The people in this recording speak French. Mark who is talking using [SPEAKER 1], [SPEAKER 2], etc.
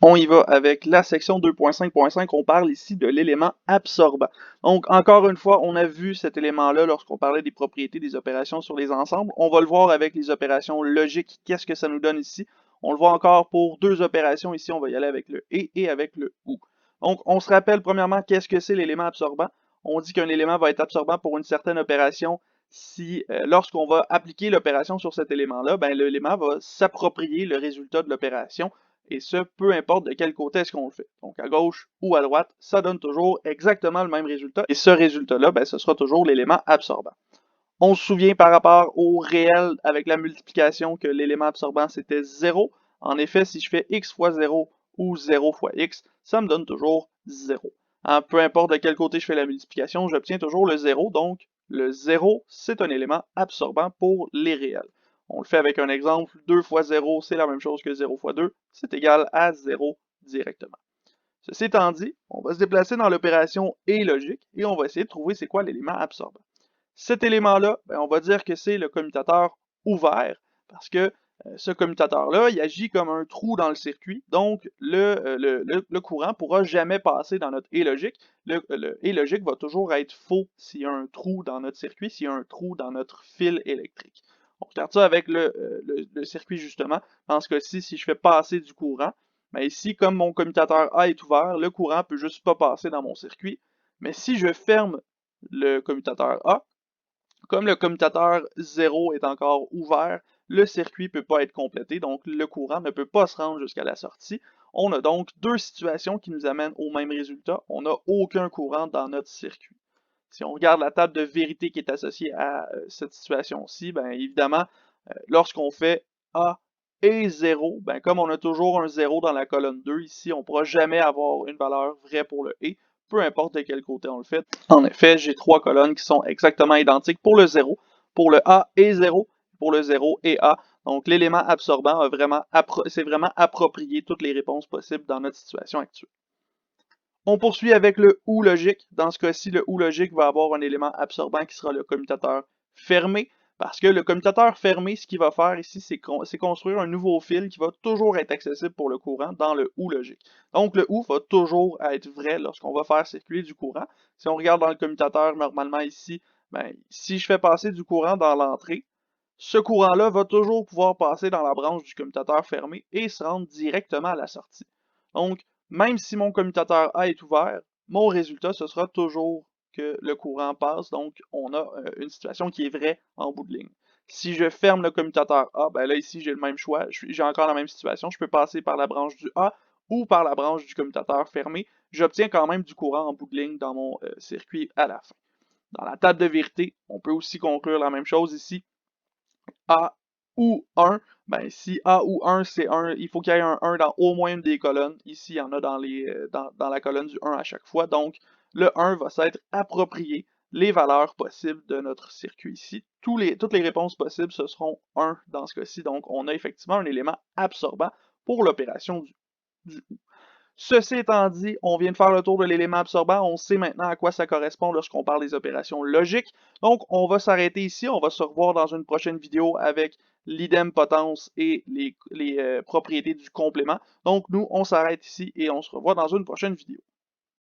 [SPEAKER 1] On y va avec la section 2.5.5, on parle ici de l'élément absorbant. Donc, encore une fois, on a vu cet élément-là lorsqu'on parlait des propriétés des opérations sur les ensembles. On va le voir avec les opérations logiques. Qu'est-ce que ça nous donne ici? On le voit encore pour deux opérations. Ici, on va y aller avec le et avec le ou. Donc, on se rappelle premièrement qu'est-ce que c'est l'élément absorbant. On dit qu'un élément va être absorbant pour une certaine opération si, lorsqu'on va appliquer l'opération sur cet élément-là, ben, l'élément va s'approprier le résultat de l'opération. Et ce, peu importe de quel côté est-ce qu'on le fait. Donc à gauche ou à droite, ça donne toujours exactement le même résultat. Et ce résultat-là, ben, ce sera toujours l'élément absorbant. On se souvient par rapport au réel avec la multiplication que l'élément absorbant c'était 0. En effet, si je fais x fois 0 ou 0 fois x, ça me donne toujours 0. Peu importe de quel côté je fais la multiplication, j'obtiens toujours le 0. Donc le 0, c'est un élément absorbant pour les réels. On le fait avec un exemple, 2 fois 0, c'est la même chose que 0 fois 2, c'est égal à 0 directement. Ceci étant dit, on va se déplacer dans l'opération et logique et on va essayer de trouver c'est quoi l'élément absorbant. Cet élément-là, ben, on va dire que c'est le commutateur ouvert parce que ce commutateur-là, il agit comme un trou dans le circuit, donc le courant ne pourra jamais passer dans notre et logique. Le et logique va toujours être faux s'il y a un trou dans notre circuit, s'il y a un trou dans notre fil électrique. On regarde ça avec le circuit justement. Dans ce cas-ci, si je fais passer du courant, ben ici, comme mon commutateur A est ouvert, le courant ne peut juste pas passer dans mon circuit. Mais si je ferme le commutateur A, comme le commutateur 0 est encore ouvert, le circuit ne peut pas être complété, donc le courant ne peut pas se rendre jusqu'à la sortie. On a donc deux situations qui nous amènent au même résultat. On n'a aucun courant dans notre circuit. Si on regarde la table de vérité qui est associée à cette situation-ci, bien évidemment, lorsqu'on fait A et 0, ben comme on a toujours un 0 dans la colonne 2 ici, on ne pourra jamais avoir une valeur vraie pour le et, peu importe de quel côté on le fait. En effet, j'ai trois colonnes qui sont exactement identiques pour le 0, pour le A et 0, pour le 0 et A. Donc l'élément absorbant s'est vraiment approprié toutes les réponses possibles dans notre situation actuelle. On poursuit avec le OU logique. Dans ce cas-ci, le OU logique va avoir un élément absorbant qui sera le commutateur fermé, parce que le commutateur fermé, ce qu'il va faire ici, c'est construire un nouveau fil qui va toujours être accessible pour le courant dans le OU logique. Donc le OU va toujours être vrai lorsqu'on va faire circuler du courant. Si on regarde dans le commutateur, normalement ici, ben, si je fais passer du courant dans l'entrée, ce courant-là va toujours pouvoir passer dans la branche du commutateur fermé et se rendre directement à la sortie. Donc, même si mon commutateur A est ouvert, mon résultat, ce sera toujours que le courant passe, donc on a une situation qui est vraie en bout de ligne. Si je ferme le commutateur A, ben là ici j'ai le même choix, j'ai encore la même situation, je peux passer par la branche du A ou par la branche du commutateur fermé, j'obtiens quand même du courant en bout de ligne dans mon circuit à la fin. Dans la table de vérité, on peut aussi conclure la même chose ici. A ou 1, ben si A ou 1 c'est 1, il faut qu'il y ait un 1 dans au moins une des colonnes. Ici, il y en a dans la colonne du 1 à chaque fois. Donc, le 1 va s'être approprié les valeurs possibles de notre circuit ici. Toutes les réponses possibles, ce seront 1 dans ce cas-ci. Donc, on a effectivement un élément absorbant pour l'opération du OU. Ceci étant dit, on vient de faire le tour de l'élément absorbant, on sait maintenant à quoi ça correspond lorsqu'on parle des opérations logiques. Donc, on va s'arrêter ici, on va se revoir dans une prochaine vidéo avec l'idempotence et les propriétés du complément. Donc, nous, on s'arrête ici et on se revoit dans une prochaine vidéo.